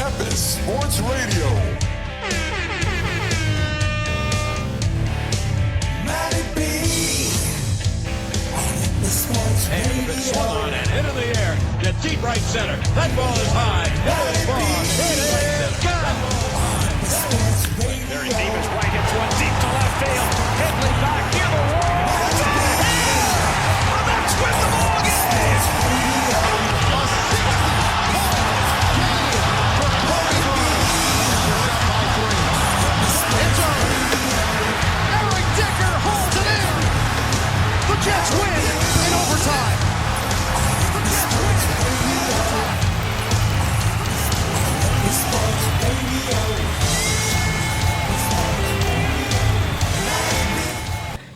Epis Sports Radio. Matty B. On Epis Sports Radio. And it's swung on and into the air. To deep right center. That ball is high. That is far. It is gone. Very deep is right. Hits one deep to left field. Headley back near the wall. That's with the ball game. Jets win in overtime.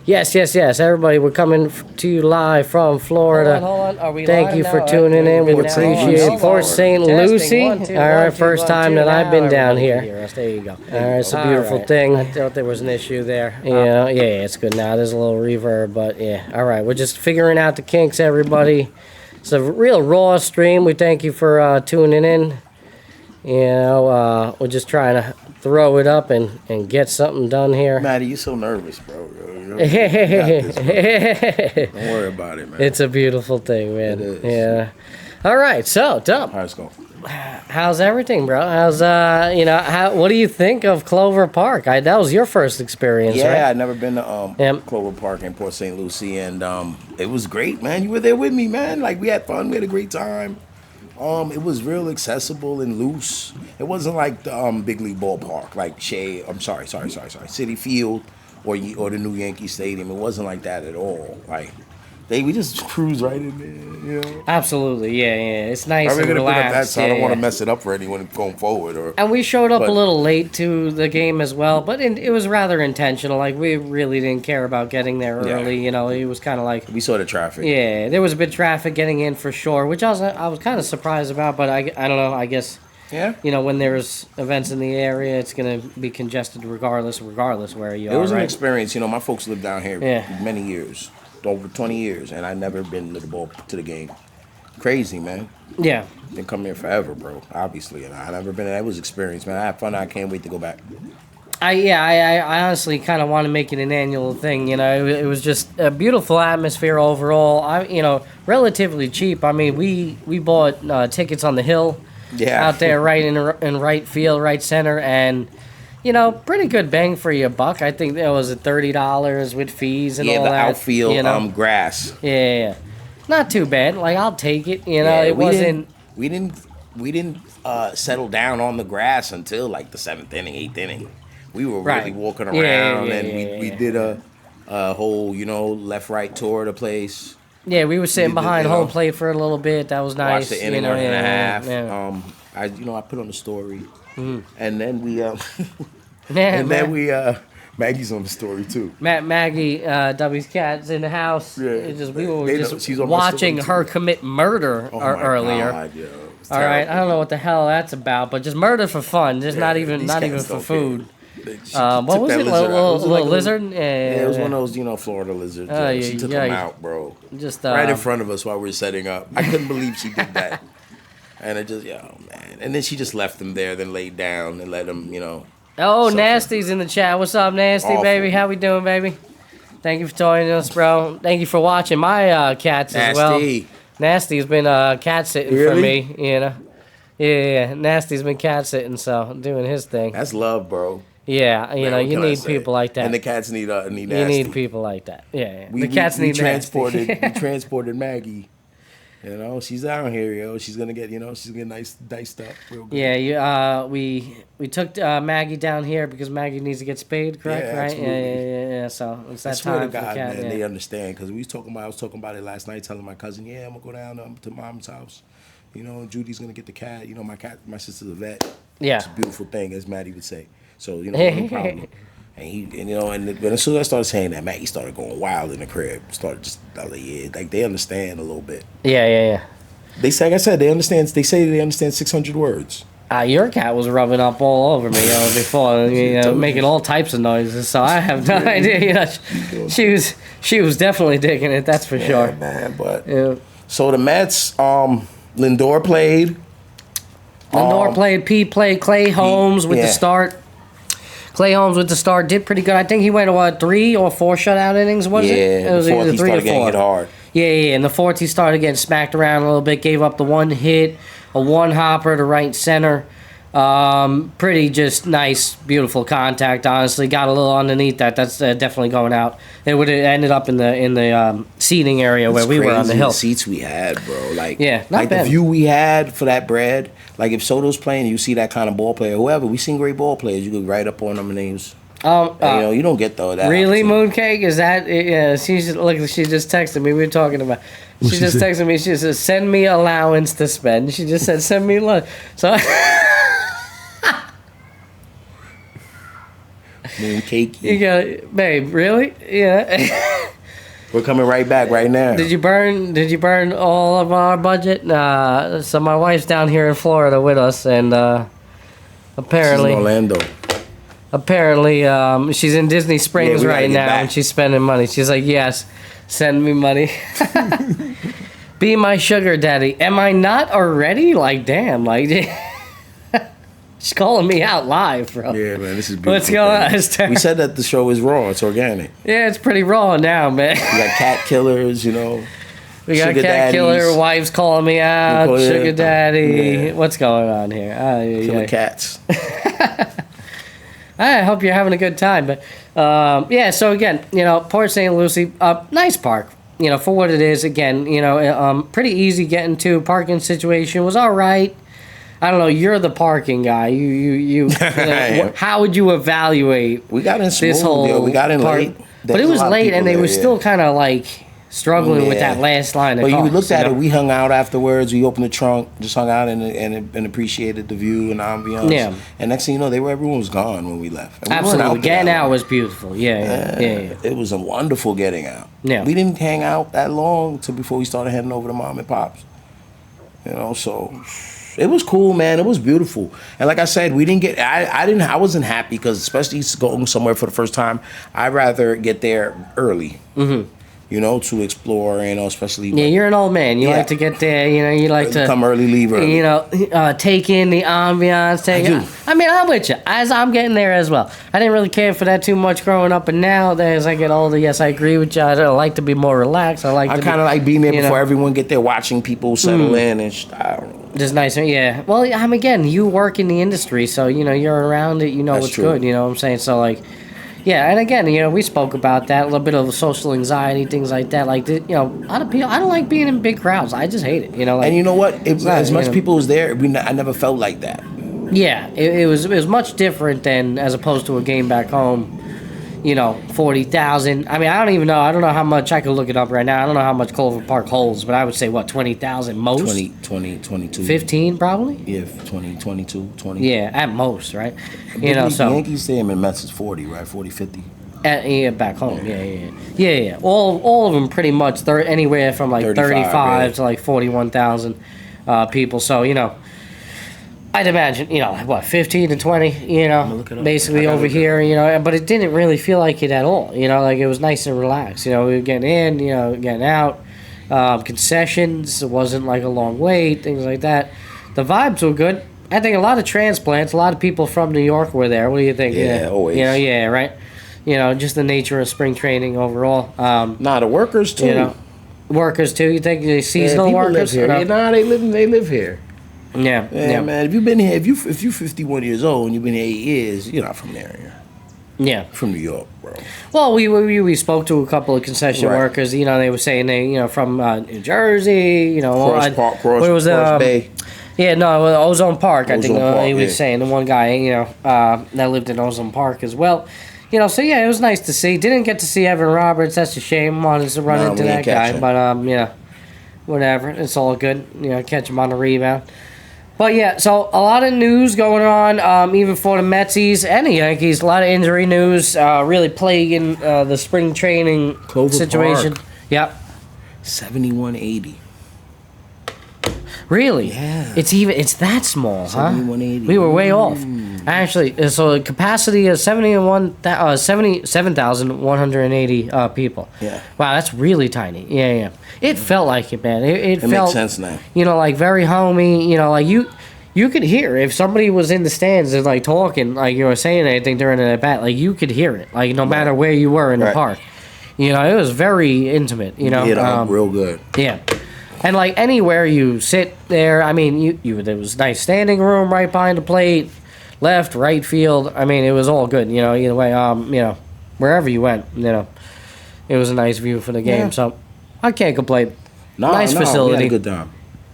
Yes. Everybody, we're coming to you live from Florida. Hold on. Are we Thank live you now? for tuning in. We appreciate it. Port St. Lucie. Testing, All right, first time that I've been down here. There you go. All right, it's a beautiful thing. I thought there was an issue there. Yeah, it's good now. There's a little reverb, but yeah. All right, we're just figuring out the kinks, everybody. It's a real raw stream. We thank you for tuning in. We're just trying to throw it up and get something done here. Matty, you're so nervous, bro. You got this, bro. Don't worry about it, man. It's a beautiful thing, man. It is. Yeah. All right, so Dub, How's it going? how's everything, bro? How's what do you think of Clover Park? That was your first experience, Yeah, right? I'd never been to Yep. Clover Park in Port St. Lucie, and it was great, man. You were there with me, man. Like, we had fun. We had a great time. It was real accessible and loose. It wasn't like the big league ballpark, like City Field or the new Yankee Stadium. It wasn't like that at all. Like, we just cruise right in there, you know. Absolutely, yeah. It's nice I'm and gonna put up that, relaxed. so I don't want to yeah. mess it up for anyone going forward. And we showed up but- a little late to the game as well, but it was rather intentional. Like, we really didn't care about getting there early. Yeah. It was kind of like, We saw the traffic. yeah, there was a bit of traffic getting in for sure, which I was kind of surprised about. But I don't know. I guess Yeah. when there's events in the area, it's gonna be congested regardless where you are. It was an right? experience. My folks lived down here Yeah. many years, over 20 years, and I never been to the game. Crazy, man. Yeah. Been coming here forever, bro. Obviously, and I never been. That was experience, man. I had fun. I can't wait to go back. I honestly kind of want to make it an annual thing. It was just a beautiful atmosphere overall. Relatively cheap. I mean, we bought tickets on the hill, Yeah. out there right in right field, right center, and pretty good bang for your buck. I think there was $30 with fees and Yeah, all the that. outfield grass. Yeah, not too bad. Like, I'll take it. Yeah, It wasn't. We didn't settle down on the grass until like the 7th inning, 8th inning. We were really Right. walking Yeah, around, yeah, and yeah, we yeah. did a whole left-right tour of the place. Yeah, we were sitting We did, behind you know, home plate for a little bit. That was nice. Watched the inning and a yeah, half. Yeah. I put on the story, and then we Yeah, and then man. Maggie's on the story too. Maggie, Dubby's cat's in the house. Yeah. We were They know- just she's on my watching story, her too. commit murder Oh my earlier. God, yo, it's All right, I terrible. don't know what the hell that's about, but just murder for fun, just not Yeah, even these for cats food. don't care. She What took was that it? lizard out. It was Little like a- lizard? Yeah, it was yeah. one of those, Florida lizards. Oh, She yeah, took yeah. him out, bro. Just Right in front of us while we were setting up. I couldn't believe she did that. And it just, man. And then she just left him there, then laid down and let him, Oh, suffer. Nasty's in the chat. What's up, Nasty, Awful. baby? How we doing, baby? Thank you for joining us, bro. Thank you for watching my cats as well. Nasty. Nasty's been cat sitting for Really? me, Yeah, Nasty's been cat sitting, so doing his thing. That's love, bro. Yeah, Man, what you can I need say? people like that. And the cats need you Nasty. need people like that. Yeah. We, the cats we need transported Nasty. we transported Maggie. She's down here, she's gonna get she's gonna get nice diced up real good. Yeah, we took Maggie down here because Maggie needs to get spayed, correct? Yeah, right? absolutely. Yeah. So it's I that swear to time for the God, cat. man, yeah. they understand because I was talking about it last night, telling my cousin, I'm gonna go down to Mom's house. Judy's gonna get the cat. My sister's a vet. Yeah. It's a beautiful thing, as Matty would say. So no problem. And as soon as I started saying that, Maggie started going wild in the crib. They understand a little bit. Yeah. They say, like I said, they understand. They say they understand 600 words. Your cat was rubbing up all over me before, making all types of noises. So I have no idea. She was definitely digging it. That's for sure. Yeah, man. But Yeah. so the Mets, Lindor played. Lindor played, P played, Clay Holmes with the start. Clay Holmes with the start did pretty good. I think he went to 3 or 4 shutout innings, was it? Yeah, It was the fourth either he 3 or started getting 4. hit hard. Yeah. In the fourth, he started getting smacked around a little bit, gave up the 1 hit, a 1 hopper to right center. Pretty just nice, beautiful contact. Honestly, got a little underneath that. That's definitely going out. It would have ended up in the seating area where we were on the hill. The seats we had, bro. Like, Yeah, not like bad. the view we had for that bread. Like if Soto's playing, you see that kind of ball player. Whoever, we seen great ball players. You could write up on them names. You don't get that. Really, opportunity. Mooncake? Is that? Yeah, she just texted me. We were talking about. She just texted me. She says, "Send me allowance to spend." She just said, "Send me lunch." So. Mooncake. You got, babe. Really? Yeah. We're coming right back right now. Did you burn all of our budget? So my wife's down here in Florida with us, and apparently, She's in Orlando. apparently, she's in Disney Springs we gotta right get now, back. and she's spending money. She's like, "Yes, send me money." Be my sugar daddy. Am I not already? Like, damn, like. She's calling me out live, bro. Yeah, man, this is beautiful. What's going on? man. It's terrible. We said that the show is raw. It's organic. Yeah, it's pretty raw now, man. We got cat killers, you know. We got Sugar cat killer, daddies. wives calling me out, Yeah. sugar daddy. Yeah. What's going on here? Killer cats. I hope you're having a good time. But yeah, so again, Port St. Lucie, nice park. For what it is. Again, pretty easy getting to. Parking situation was all right. I don't know. You're the parking guy. You how would you evaluate? We got in smooth, this whole yo. We got in park? late. But There's it a was lot of late, people and they there, were yeah. still kind of like struggling with Yeah. that last line of But cars. you looked at it. We hung out afterwards. We opened the trunk, just hung out and appreciated the view and the ambiance. Yeah. And next thing you know, everyone was gone when we left. And we weren't Absolutely, out there getting that out long. was beautiful. Yeah. It was a wonderful getting out. Yeah. We didn't hang out that long till before we started heading over to mom and pops. So it was cool, man. It was beautiful. And like I said, we didn't get. I wasn't happy because especially going somewhere for the first time, I'd rather get there early. Mm-hmm. To explore. Especially. Yeah, you're an old man. You Yeah. like to get there. You like to come early, leave early. take in the ambiance. do. I mean, I'm with you. As I'm getting there as well. I didn't really care for that too much growing up, and now as I get older, yes, I agree with you. I like to be more relaxed. I kind of like being there you before know. everyone get there, watching people settle in and I don't know. Just nicer, yeah. Well, again, you work in the industry, so you're around it. You know That's what's true. good. You know what I'm saying? So yeah, and again, we spoke about that, a little bit of social anxiety, things like that. Like, a lot of people, I don't like being in big crowds. I just hate it. And you know what? As much you know. people as there, I never felt like that. Yeah, it was much different than as opposed to a game back home. 40,000. I mean, I don't even know. I don't know how much. I could look it up right now. I don't know how much Clover Park holds, but I would say 20,000 most. 20, 22. 15 probably. Yeah, 20, 22, 20. Yeah, at most, right? The So. Yankees Stadium in Mets is 40, right? 40, 50. Yeah, back home. Yeah. All of them pretty much. They're anywhere from like 35 right. to like 41,000 people. So I'd imagine 15 to 20. look it up. Basically I gotta over look it here. But it didn't really feel like it at all. Like it was nice and relaxed. We were getting in. Getting out. Concessions. It wasn't like a long wait. Things like that. The vibes were good. I think a lot of transplants. A lot of people from New York were there. What do you think? Yeah, always. Yeah, right. Just the nature of spring training overall. The workers too. Workers too. You think the seasonal people workers? live here. They live here. Yeah, Yeah, man. If you've been here, if you're 51 years old and you've been here 8 years, you're not from the area. Yeah. You're from New York, bro. Well, we spoke to a couple of concession Right. workers. They were saying they from New Jersey. Cross where was Bay. Yeah, no, Ozone Park. I think Ozone Park, he was yeah. saying the one guy that lived in Ozone Park as well. So yeah, it was nice to see. Didn't get to see Evan Roberts. That's a shame. Wanted to run into we that didn't catch guy, him. but whatever. It's all good. Catch him on the rebound. But yeah, so a lot of news going on, even for the Metsies and the Yankees. A lot of injury news, really plaguing the spring training Clover situation. Park. Yep. 7180. Really? Yeah. It's that small, huh? 7180. We were way off. Actually, so the capacity is 77,180 people. Yeah. Wow, that's really tiny. Yeah. It felt like it, man. It It felt makes sense now. like very homey. Like you could hear if somebody was in the stands and like talking, like you were saying anything during the bat, like you could hear it, like no matter where you were in the Right. park. You know, it was very intimate. You know, Hit up real good. yeah. And like anywhere you sit there, I mean, you there was nice standing room right behind the plate, left, right field. I mean, it was all good. You know, either way, you know, wherever you went, you know, it was a nice view for the game. Yeah. So I can't complain. No, Nice no, facility. We had a good time.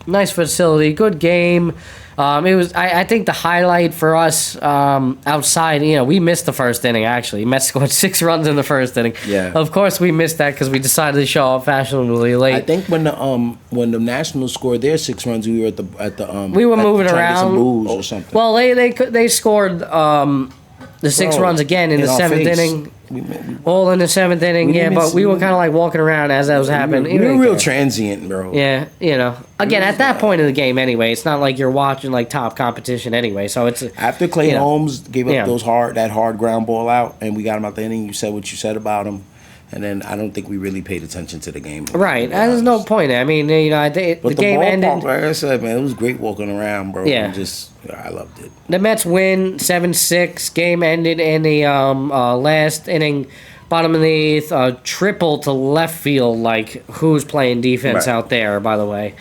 Nice facility, good game. It was. I think the highlight for us outside. You know, we missed the first inning. Actually, Mets scored 6 runs in the first inning. Yeah. Of course, we missed that because we decided to show up fashionably late. I think when the Nationals scored their 6 runs, we were at the We were at- moving trying to get some around. booze or something. Well, they scored the 6 Bro, runs again in the our 7th face. inning. We All in the 7th inning. We Yeah, didn't but even we were see- kind of like walking around as that was happening. we were didn't real care. transient, bro. Yeah, you know. Again, at that point in the game, anyway, it's not like you're watching like top competition anyway. So it's After Clay you know. Holmes gave up Yeah. that hard ground ball out, and we got him out the inning, you said what you said about him, and then I don't think we really paid attention to the game. right. There's no point. I mean, you know, the But the game ballpark, ended. like I said, man, it was great walking around, bro. Yeah. And just I loved it. The Mets win 7-6. Game ended in the last inning, bottom of the 8th. Triple to left field. Like who's playing defense Right. out there? By the way,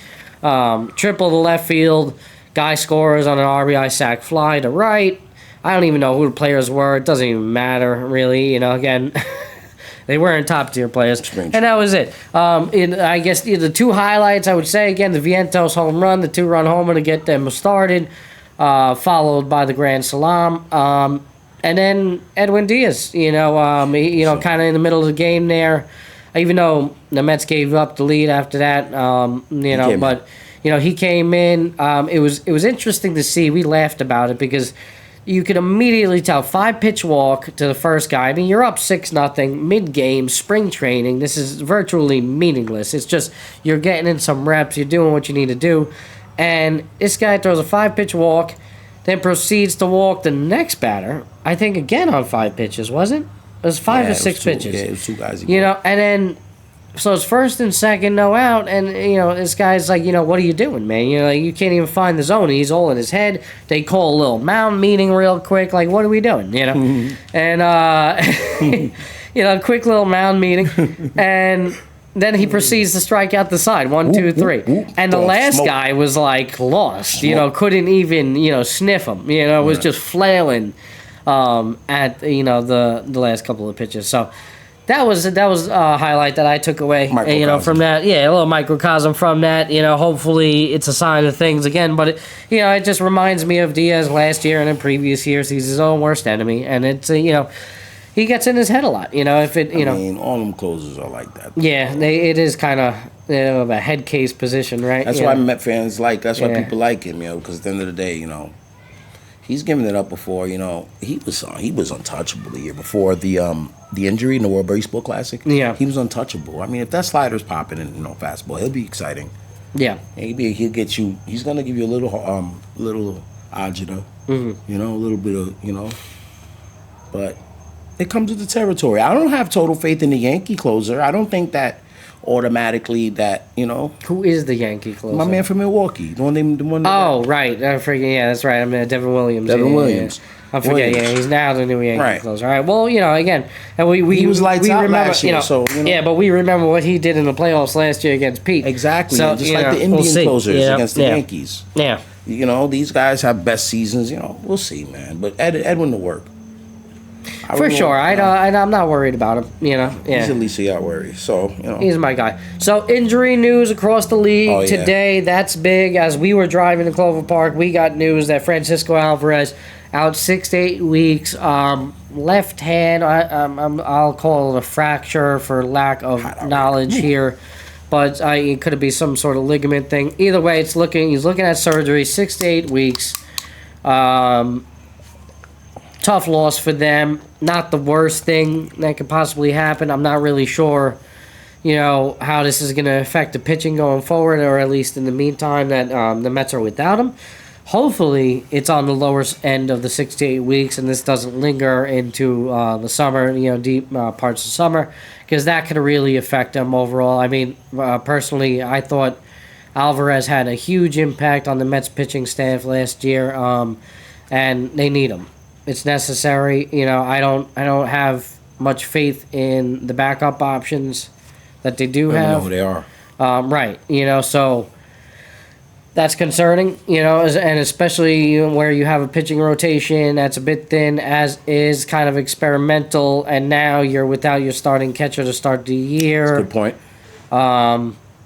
triple to left field. Guy scores on an RBI sac fly to right. I don't even know who the players were. It doesn't even matter really. You know, again. They weren't top tier players, and that was it. I guess the 2 highlights I would say again: the Vientos home run, the 2-run homer to get them started, followed by the grand slam, and then Edwin Diaz. You know, kind of in the middle of the game there. Even though the Mets gave up the lead after that, but he came in. It was interesting to see. We laughed about it because you could immediately tell 5-pitch walk to the first guy. I mean, you're up 6-0 mid-game, spring training. This is virtually meaningless. It's just you're getting in some reps. You're doing what you need to do. And this guy throws a 5-pitch walk, then proceeds to walk the next batter. I think again on 5 pitches, wasn't it? It was 5 Yeah, or it 6 was two- pitches. Yeah, it was 2 guys. You know, and then so it's first and second, no out, and this guy's like, what are you doing, man? You can't even find the zone. He's all in his head. They call a little mound meeting real quick, like, what are we doing? And quick little mound meeting, and then he proceeds to strike out the side, 1, 2, 3, and the Oh, last smoke. guy was like lost, Smoke. couldn't even sniff him, was just flailing at the last couple of pitches. So. That was a highlight that I took away, Microcosm. from that. Yeah, a little microcosm from that. Hopefully it's a sign of things again. But it just reminds me of Diaz last year and in previous years. He's his own worst enemy, and it's he gets in his head a lot. If it I mean, all them closers are like that. yeah, it is kind of a head case position, right? That's You why know? Met fans like. That's why Yeah. people like him, because at the end of the day, he's given it up before. He was untouchable the year before the injury in the World Baseball Classic. Yeah. He was untouchable. I mean, if that slider's popping in fastball, he'll be exciting. Yeah, He'll get you. He's gonna give you a little agita. Mm-hmm. A little bit of but it comes with the territory. I don't have total faith in the Yankee closer. I don't think that automatically that who is the Yankee closer? my man from Milwaukee, the one. Oh, right. I forget. Yeah, that's right. I mean, Devin Williams. Devin Yeah, yeah, Williams. yeah. I forget. Williams. Yeah, he's now the new Yankee Right. closer. All right. Well, again, and we He was lights we out remember, last year, so, yeah, but we remember what he did in the playoffs last year against Pete. Exactly. So, Just like the Indian we'll see. closers Yeah, against the yeah. Yankees. Yeah. These guys have best seasons. We'll see, man. But Edwin will work. For sure. I'm not worried about him. He's Yeah. at least a worry. So He's my guy. So injury news across the league Oh, yeah. today. That's big. As we were driving to Clover Park, we got news that Francisco Alvarez out 6 to 8 weeks. Left hand. I'll call it a fracture for lack of knowledge here, but it could be some sort of ligament thing. Either way, he's looking at surgery. 6 to 8 weeks. Tough loss for them. Not the worst thing that could possibly happen. I'm not really sure, how this is going to affect the pitching going forward, or at least in the meantime that the Mets are without him. Hopefully, it's on the lower end of the 6 to 8 weeks, and this doesn't linger into the summer, deep parts of summer, because that could really affect them overall. I mean, personally, I thought Alvarez had a huge impact on the Mets pitching staff last year, and they need him. It's necessary. I don't have much faith in the backup options that they do I don't know have. who they are. Right. So that's concerning. And especially where you have a pitching rotation that's a bit thin, as is kind of experimental, and now you're without your starting catcher to start the year. Good point.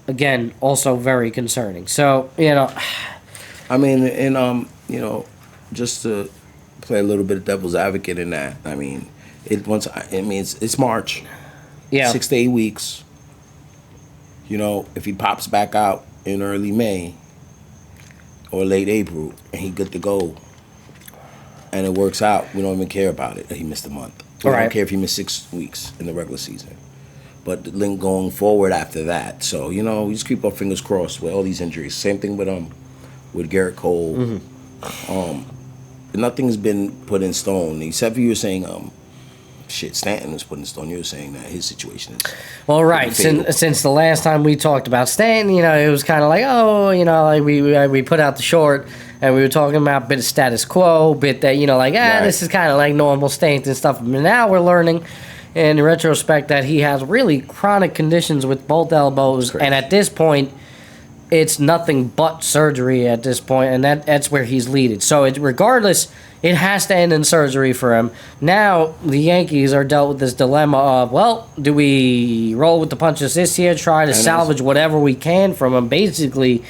Again, also very concerning. So, I mean, and just to play a little bit of devil's advocate in that. I mean, it's March. yeah. 6 to 8 weeks. If he pops back out in early May or late April and he good to go and it works out, we don't even care about it that he missed a month. We don't care if he missed 6 weeks in the regular season. But the link going forward after that. So, we just keep our fingers crossed with all these injuries. Same thing with Gerrit Cole. Mm-hmm. Nothing's been put in stone. Except for you were saying, Stanton was put in stone. You were saying that his situation is... Well, right. Since the last time we talked about Stanton, it was kind of like, like we put out the short and we were talking about a bit of status quo, bit that, Right. This is kind of like normal Stanton stuff. But now we're learning in retrospect that he has really chronic conditions with both elbows. And at this point, it's nothing but surgery at this point, and that's where he's leaded. So regardless, it has to end in surgery for him. Now the Yankees are dealt with this dilemma of, well, do we roll with the punches this year, try to salvage whatever we can from him, basically,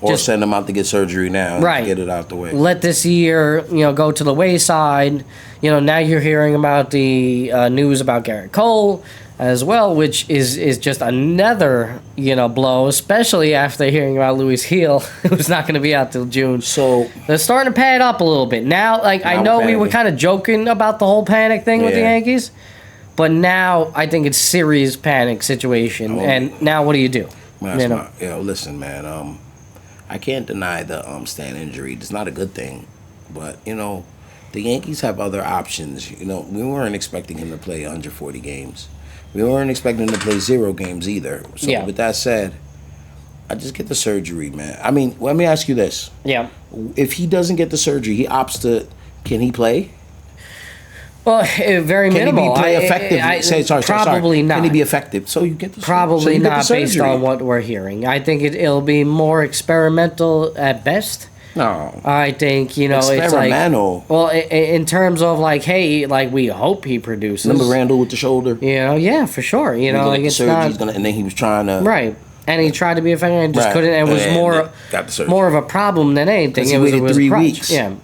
or just send him out to get surgery now, and right? Get it out the way. Let this year, go to the wayside. Now you're hearing about the news about Gerrit Cole as well, which is just another, blow, especially after hearing about Louis' heel, who's not going to be out till June. So they're starting to pad up a little bit. Now, I know we were kind of joking about the whole panic thing with the Yankees, but now I think it's serious panic situation. And now what do you do? Listen, man, I can't deny the Stan injury. It's not a good thing, but, the Yankees have other options. We weren't expecting him to play 140 games. We weren't expecting him to play 0 games either. So with that said, I just get the surgery, man. I mean, let me ask you this. Yeah. If he doesn't get the surgery, he opts to, can he play? Well, very minimal. Can he be effective? Probably not. Can he be effective? So you get the Probably so not based on what we're hearing. I think it'll be more experimental at best. No. I think, experimental. It's like, well, in terms of hey, we hope he produces. Remember Randall with the shoulder? Yeah, for sure. It's not. And then he was trying to. Right. And he tried to be effective and just couldn't. And it was more of a problem than anything. He waited 3 weeks. Yeah.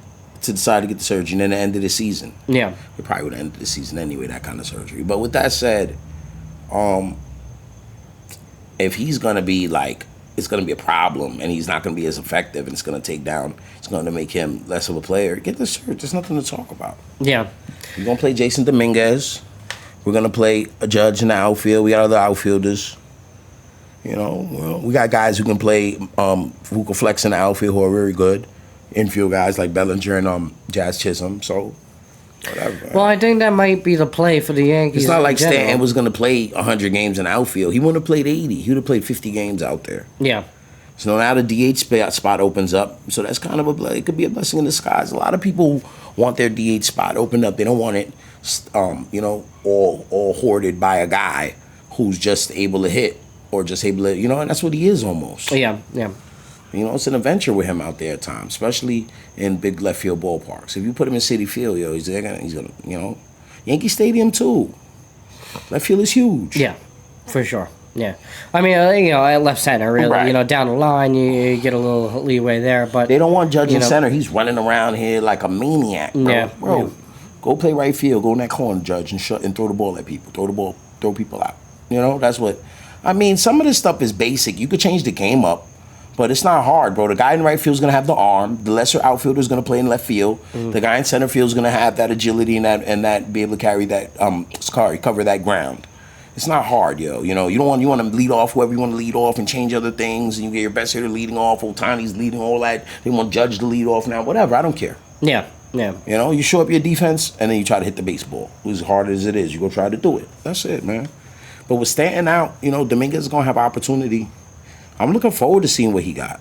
To decide to get the surgery, and then the end of the season. Yeah. It probably would have ended the season anyway, that kind of surgery. But with that said, if he's going to be it's going to be a problem and he's not going to be as effective and it's going to make him less of a player, get the surgery. There's nothing to talk about. Yeah. We're going to play Jason Dominguez. We're going to play a Judge in the outfield. We got other outfielders. We got guys who can play, who can flex in the outfield who are very good. Infield guys like Bellinger and Jazz Chisholm. So, whatever. Well, I think that might be the play for the Yankees. It's not like Stanton was going to play 100 games in the outfield. He wouldn't have played 80. He would have played 50 games out there. Yeah. So now the DH spot opens up. So that's kind of it could be a blessing in disguise. A lot of people want their DH spot opened up. They don't want it, all hoarded by a guy who's just able to hit or just able to, and that's what he is almost. Yeah, yeah. It's an adventure with him out there at times, especially in big left field ballparks. If you put him in Citi Field, he's gonna, Yankee Stadium too. Left field is huge. Yeah, for sure. Yeah, I mean, at left center, really, Right. Down the line, you get a little leeway there, but they don't want Judge in center. He's running around here like a maniac, bro. Yeah, bro. yeah. Go play right field. Go in that corner, Judge, and throw the ball at people. Throw people out. That's what. I mean, some of this stuff is basic. You could change the game up. But it's not hard, bro. The guy in right field is going to have the arm. The lesser outfielder is going to play in left field. The guy in center field is going to have that agility and that be able to carry that cover that ground. It's not hard, yo. You want to lead off whoever you want to lead off and change other things, and you get your best hitter leading off. Otani's leading all that. They want Judge to lead off now. Whatever, I don't care. Yeah, yeah. You show up your defense and then you try to hit the baseball. As hard as it is, you go try to do it. That's it, man. But with Stanton out, Dominguez is gonna have opportunity. I'm looking forward to seeing what he got.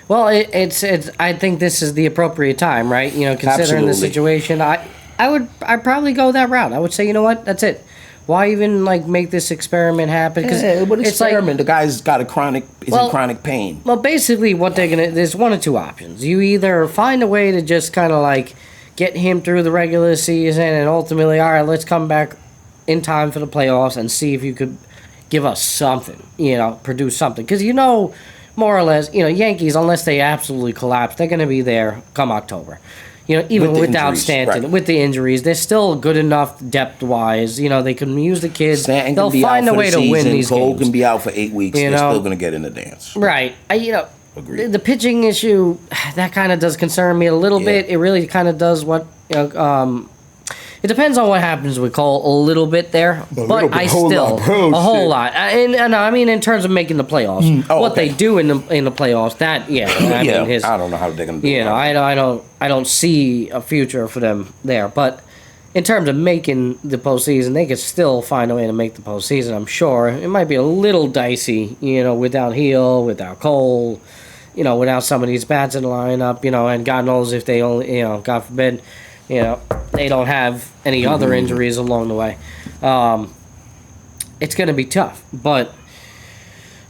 Well, it's. I think this is the appropriate time, right? You know, considering the Absolutely. situation, I'd probably go that route. I would say, you know what, that's it. Why even like make this experiment happen? Because Yeah, but it's like, experiment. The guy's got in chronic pain. well, basically, what they're gonna there's one or two options. You either find a way to just kind of like get him through the regular season, and ultimately, all right, let's come back in time for the playoffs and see if you could give us something. You know, produce something. Because you know, more or less, you know, Yankees, unless they absolutely collapse, they're gonna be there come October. You know, even With the without injuries, Stanton, right. with the injuries, they're still good enough depth-wise. You know, they can use the kids. Stanton They'll can be find out a for way the to win season. these Cole games. can be out for 8 weeks. You They're know? still going to get in the dance. Right. Agreed. The pitching issue, that kind of does concern me a little Yeah. bit. It really kind of does what... it depends on what happens with Cole a little bit there, little but bit, I whole still lot, bro, a whole shit. lot. And I mean in terms of making the playoffs, Oh, what okay. they do in the playoffs, that I Yeah, mean his, I don't know how they're going to do you it. know, I don't see a future for them there. But in terms of making the postseason, they could still find a way to make the postseason. I'm sure it might be a little dicey, you know, without Heel, without Cole, you know, without some of these bats in the lineup, you know, and God knows if they only, you know, God forbid, you know, they don't have any other injuries along the way. It's going to be tough, but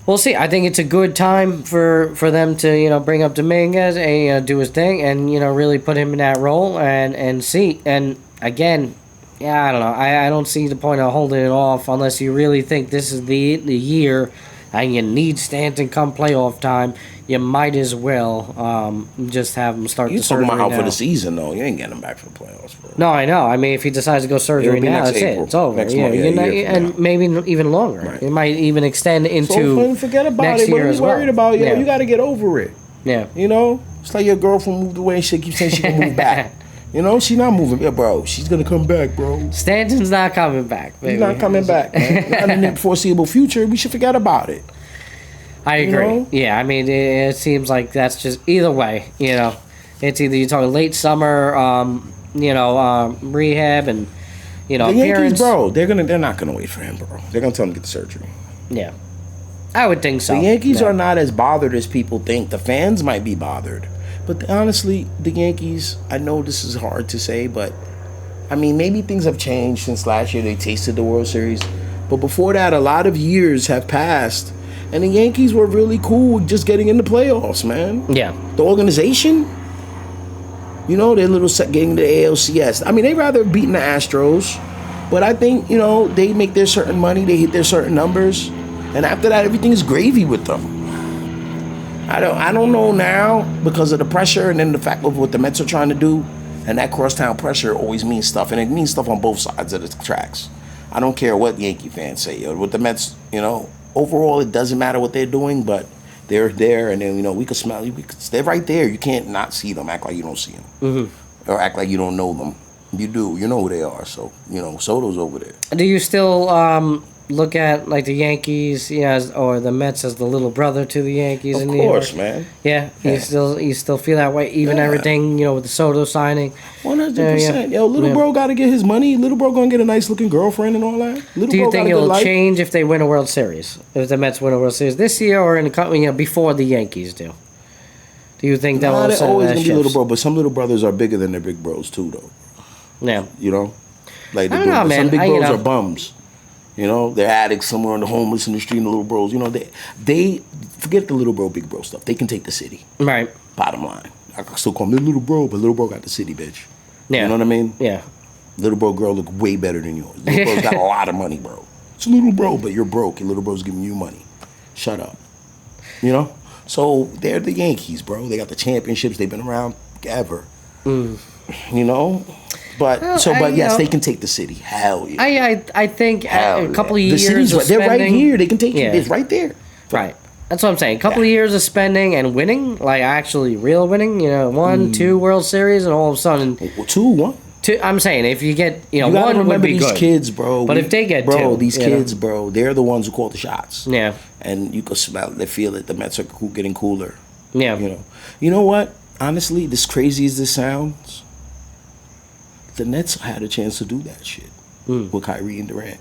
we'll see. I think it's a good time for them to, you know, bring up Dominguez and, you know, do his thing and, you know, really put him in that role and see. And again, yeah, I don't know. I don't see the point of holding it off unless you really think this is the year and you need Stanton come playoff time. You might as well just have him start You the talking surgery about out now. for the season, though. You ain't getting him back for the playoffs, bro. No, I know. I mean, if he decides to go surgery It'll be now, next that's it. April. It's over. Next Yeah, month, yeah, you're a not, year from and now. maybe even longer. Right. It might even extend into So forget about next it. What year are as you worried well. about? Yo, Yeah. you got to get over it. Yeah. You know? It's like your girlfriend moved away and she keeps saying she can move back. You know? She's not moving. Yeah, bro. She's going to come back, bro. Stanton's not coming back, baby. He's not coming back, man. Not in the foreseeable future. We should forget about it. I agree. know? Yeah, I mean, it seems like that's just either way. You know, it's either you're talking late summer, rehab, and you know, The appearance. Yankees, bro, they're not gonna wait for him, bro. They're gonna tell him to get the surgery. Yeah, I would think so. The Yankees Yeah. are not as bothered as people think. The fans might be bothered, but honestly, the Yankees. I know this is hard to say, but I mean, maybe things have changed since last year. They tasted the World Series, but before that, a lot of years have passed, and the Yankees were really cool with just getting in the playoffs, man. Yeah. The organization, you know, they're little set getting the ALCS. I mean, they'd rather have beaten the Astros, but I think, you know, they make their certain money, they hit their certain numbers, and after that, everything is gravy with them. I don't know now because of the pressure and then the fact of what the Mets are trying to do, and that crosstown pressure always means stuff, and it means stuff on both sides of the tracks. I don't care what Yankee fans say. With the Mets, you know, overall, it doesn't matter what they're doing, but they're there, and then, you know, we could smell. They're right there. You can't not see them. Act like you don't see them, or act like you don't know them. You do. You know who they are. So, you know, Soto's over there. Do you still look at like the Yankees, or the Mets as the little brother to the Yankees? Of in course, New York? man. Yeah, you still feel that way, even Yeah. everything, with the Soto signing. 100%. Yeah. Yo, little Yeah. bro got to get his money. Little bro gonna get a nice looking girlfriend and all that. Little Do you bro think got a good it'll life. change if they win a World Series? If the Mets win a World Series this year, or in the before the Yankees do? Do you think that Nah, will they're always that gonna be little shifts? bro, but some little brothers are bigger than their big bros too, though. Yeah. You know, like I don't know, man. some big I- bros you know. are bums. You know, they're addicts somewhere on the homeless in the street. And the little bros, you know, they forget the little bro, big bro stuff. They can take the city. Right. Bottom line, I can still call him little bro, but little bro got the city, bitch. Yeah. You know what I mean? Yeah. Little bro girl look way better than yours. Little bro's got a lot of money, bro. It's a little bro, but you're broke. Your little bro's giving you money. Shut up. You know? So they're the Yankees, bro. They got the championships. They've been around ever. You know? But Well, yes, know. they can take the city. Hell yeah. I think Hell a couple yeah. of The years city's of right, they're right spending- here. They can take Yeah. it. It's right there. Right. That's what I'm saying. A couple of years of spending and winning, like actually real winning, 1, 2 World Series, and all of a sudden, Well, 2-1. I'm saying if you get, You gotta one would remember be these good. kids, bro. But if they get bro, two, these you know? kids, bro, they're the ones who call the shots. Yeah. And you can smell it. They feel it. The Mets are getting cooler. Yeah. You know what? Honestly, as crazy as this sounds, the Nets had a chance to do that shit with Kyrie and Durant.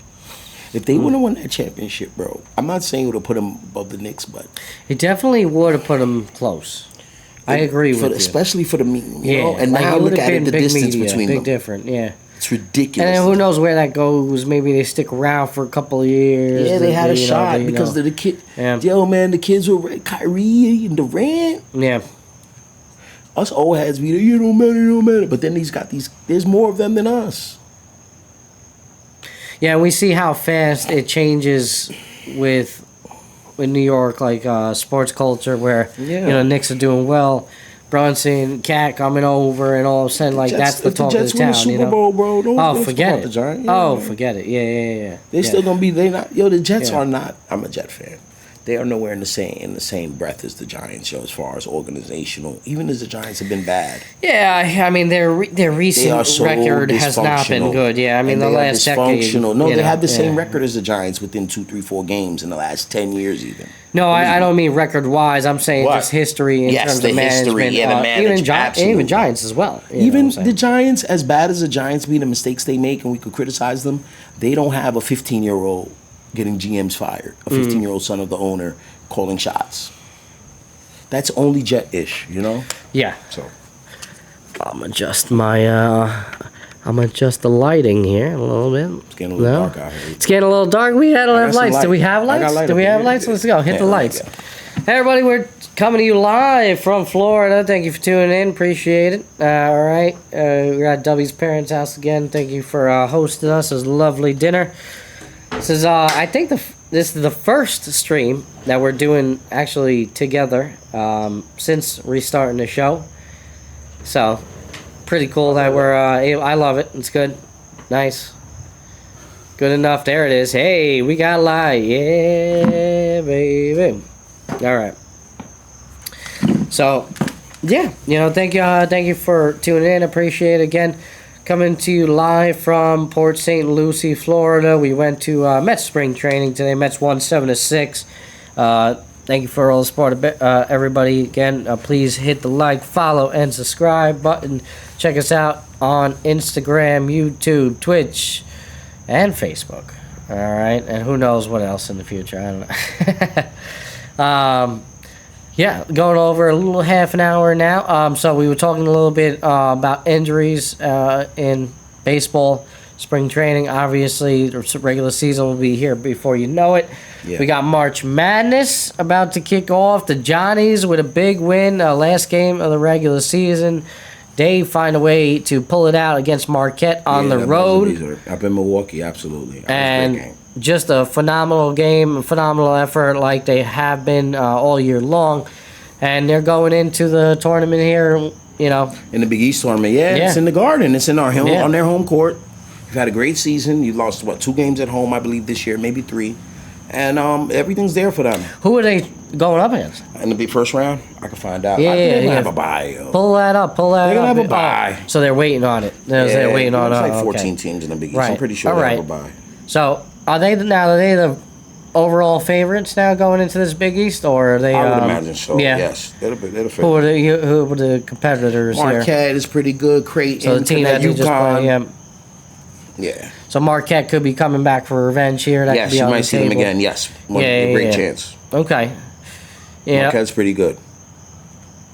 If they would have won that championship, bro, I'm not saying it would have put them above the Knicks, but It definitely would have put them close. I agree with you. especially for the meme, you Yeah, know. And like, now it would look have at it, been the big distance media, between big them. different, yeah. It's ridiculous. And then who knows where that goes? Maybe they stick around for a couple of years. Yeah, they had a you know, shot you because know. of the kid. Yeah. Yo, man, the kids were Kyrie and Durant. Yeah. Us old heads be like, you don't matter. But then there's more of them than us. Yeah, and we see how fast it changes with New York, like sports culture, where Knicks are doing well, Brunson, Cat coming over, and all of a sudden, like Jets- that's the if the talk Jets of the win town. the Super Bowl, bro, don't Oh, talk forget about it. the Giants. Oh, Yeah. forget it. Yeah. They're still gonna be. They not. Yo, the Jets Yeah. are not. I'm a Jet fan. They are nowhere in the same breath as the Giants. Yo, as far as organizational, even as the Giants have been bad. Yeah, I mean their They are recent so record has not been dysfunctional. good. Yeah, I mean And the they are last decade. dysfunctional. No, you they know, have the same yeah. record as the Giants within 2, 3, 4 games in the last 10 years, even. No, I don't mean record wise. I'm saying What? just history in Yes, terms the of history, management. yeah, the Even, management, absolutely. even Giants as well. you know Even what I'm the saying? Giants, as bad as the Giants be, the mistakes they make, and we could criticize them, they don't have a 15-year-old getting GMs fired, a 15-year-old son of the owner calling shots. That's only Jet-ish, you know? Yeah. So I'm adjust the lighting here a little bit. it's getting a little dark out here. It's getting a little dark. We don't I have got some lights. Do we light. have I got lights? light Do up we have here. lights? Let's go. Hit Yeah, the lights. Hey everybody, we're coming to you live from Florida. Thank you for tuning in. Appreciate it. All right. We're at Dubby's parents' house again. Thank you for hosting us. It was a lovely dinner. This is I think this is the first stream that we're doing actually together since restarting the show. So pretty cool that we're I love it. It's good. Nice. Good enough. There it is. Hey, we got light. Yeah, baby. All right. So, yeah, thank you for tuning in. Appreciate it again. Coming to you live from Port St. Lucie, Florida. We went to Mets spring training today. Mets won 7-6. Thank you for all the support, everybody. Again, please hit the like, follow, and subscribe button. Check us out on Instagram, YouTube, Twitch, and Facebook. All right, and who knows what else in the future? I don't know. Yeah, going over a little half an hour now. So we were talking a little bit about injuries in baseball, spring training. Obviously, the regular season will be here before you know it. Yeah. We got March Madness about to kick off. The Johnnies with a big win, last game of the regular season. They find a way to pull it out against Marquette on the road. Up in Milwaukee, absolutely. That was a great And game. just a phenomenal game, a phenomenal effort like they have been all year long. And they're going into the tournament here, In the Big East tournament, yeah. It's in the Garden. It's in on their home court. You've had a great season. You lost, 2 games at home, I believe, this year, maybe 3. And everything's there for them. Who are they going up against? In the first round, I can find out. Yeah, I think they're yeah. going to have a bye. Yo. Pull that up. They're They're going to have a bye. So they're waiting on it. They're waiting on it. It's like 14 okay. teams in the Big East. Right. I'm pretty sure All they right. have a bye. So are they the overall favorites now going into this Big East, or are they? I would imagine so, Yeah. yes. They're the Who are the competitors here? Marquette is pretty good. Creighton, So the team that they just UConn. play, Yeah. So Marquette could be coming back for revenge here. That could Yes, be you on might the see them table. again. Yes. Great chance. Okay. Yeah. Marquette's pretty good.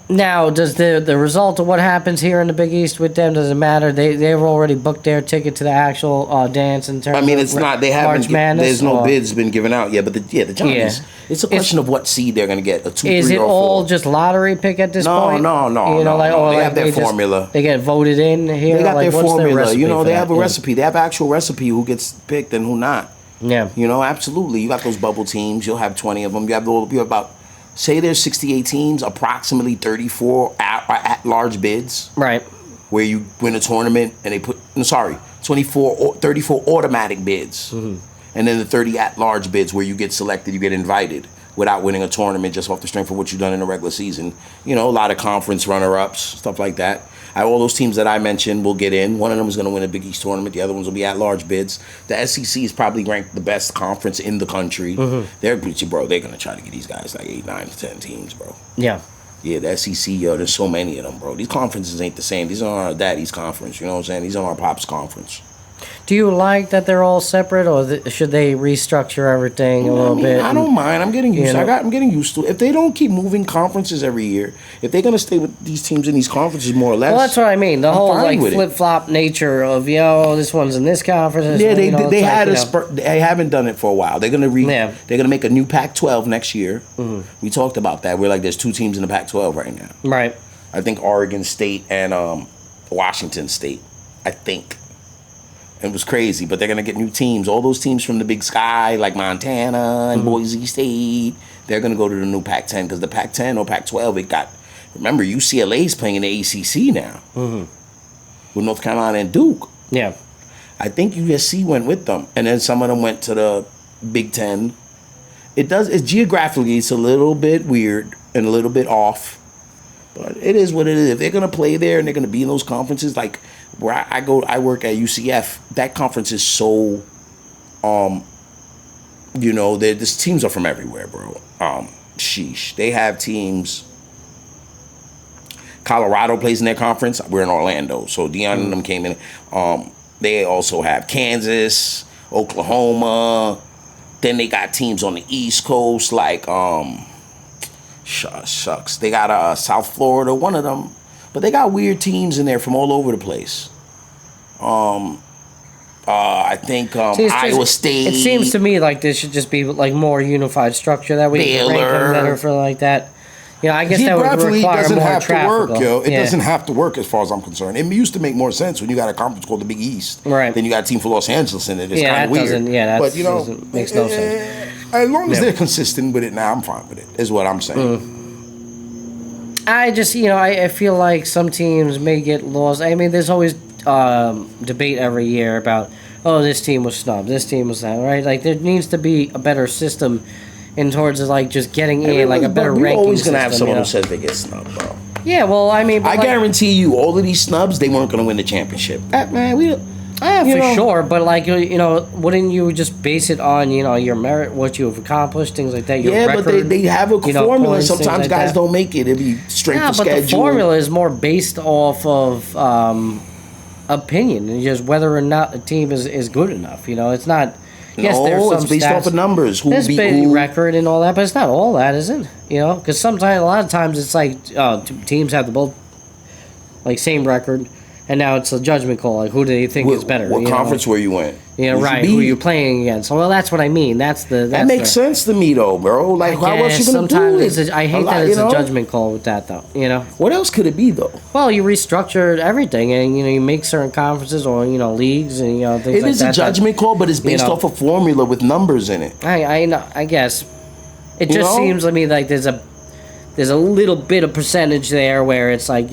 Now, does the result of what happens here in the Big East with them, does it matter? They've already booked their ticket to the actual dance in terms. I mean, of it's not. They March haven't. Madness, There's no or- bids been given out yet. But the Johnnies. Yeah. It's a question of what seed they're going to get. A 2, Is 3, it or 4. all just lottery pick at this point? No. You know, like, or They like have their just- formula. They get voted in here. They got like, their what's formula. recipe for They that? have a Yeah. recipe. They have actual recipe who gets picked and who not. Yeah. Absolutely. You got those bubble teams. You'll have 20 of them. You have about, say there's 68 teams, approximately 34 at-large bids. Right. Where you win a tournament and they put, 34 automatic bids. Mm-hmm. And then the 30 at-large bids where you get selected, you get invited without winning a tournament just off the strength of what you've done in the regular season. A lot of conference runner-ups, stuff like that. All those teams that I mentioned will get in. One of them is going to win a Big East tournament. The other ones will be at-large bids. The SEC is probably ranked the best conference in the country. Mm-hmm. They're going to try to get these guys like 8, 9, 10 teams, bro. Yeah. Yeah, the SEC, there's so many of them, bro. These conferences ain't the same. These aren't our daddy's conference, you know what I'm saying? These are our pop's conference. Do you like that they're all separate, or should they restructure everything a little bit? I don't mind. I'm getting used. You know? I'm getting used to it. If they don't keep moving conferences every year, if they're gonna stay with these teams in these conferences more or less, Well, that's what I mean. The I'm whole fine like with it. flip flop nature of this one's in this conference. This Yeah, one, they it's like, had a spurt. They haven't done it for a while. They're gonna Yeah. They're gonna make a new Pac-12 next year. We talked about that. We're like, there's 2 teams in the Pac-12 right now. Right. I think Oregon State and Washington State. I think. It was crazy, but they're gonna get new teams. All those teams from the Big Sky, like Montana and Boise State, they're gonna go to the new Pac-10 because the Pac-10 or Pac-12, it got. Remember, UCLA's playing in the ACC now with North Carolina and Duke. Yeah. I think USC went with them, and then some of them went to the Big Ten. It's geographically, it's a little bit weird and a little bit off, but it is what it is. If they're gonna play there and they're gonna be in those conferences, like where I work at UCF. That conference is so, these teams are from everywhere, bro. Sheesh, they have teams. Colorado plays in their conference. We're in Orlando, so Deion and them came in. They also have Kansas, Oklahoma. Then they got teams on the East Coast, like shucks. They got South Florida, one of them. But they got weird teams in there from all over the place. I think Iowa State. It seems to me like this should just be like more unified structure. That way you can rank them Baylor. better for like that. I guess that would Geographically, it require doesn't more have traffic. to work, yo. It Yeah. doesn't have to work as far as I'm concerned. It used to make more sense when you got a conference called the Big East. Right. Then you got a team for Los Angeles in it. It's Yeah, kind of that weird. doesn't- yeah, that but doesn't- makes no sense. As long as Yeah. they're consistent with it, now I'm fine with it. Is what I'm saying. I just, I feel like some teams may get lost. I mean, there's always debate every year about, this team was snubbed, this team was that, right? Like, there needs to be a better system in towards like just getting in, like a better We're ranking always gonna have system, someone who says they get snubbed, bro. Yeah, well, I mean, but I guarantee you, all of these snubs, they weren't gonna win the championship. for sure, but like wouldn't you just base it on your merit, what you have accomplished, things like that? Your Yeah, record, but they have a formula. points, things Sometimes like guys that. don't make it. It'd be strength Yeah, of but schedule. the formula is more based off of opinion and just whether or not a team is good enough. It's not. Yes, there's No, some it's based stats. off of numbers. Who There's beat been who? record and all that, but it's not all that, is it? Because sometimes, a lot of times, it's like teams have the both like same record, and now it's a judgment call. Like, who do they think is better? What conference were you in? Yeah, Who'd right. you Who beat? you're playing against? Well, that's what I mean. That Makes sense to me, though, bro. Like, how else you gonna do sometimes it? I hate that it's a judgment call with that, though. What else could it be, though? Well, you restructured everything, and you make certain conferences or leagues and things It like is that. a judgment call, but it's based off a formula with numbers in it. I know. I guess it You just know? seems to me like there's a little bit of percentage there where it's like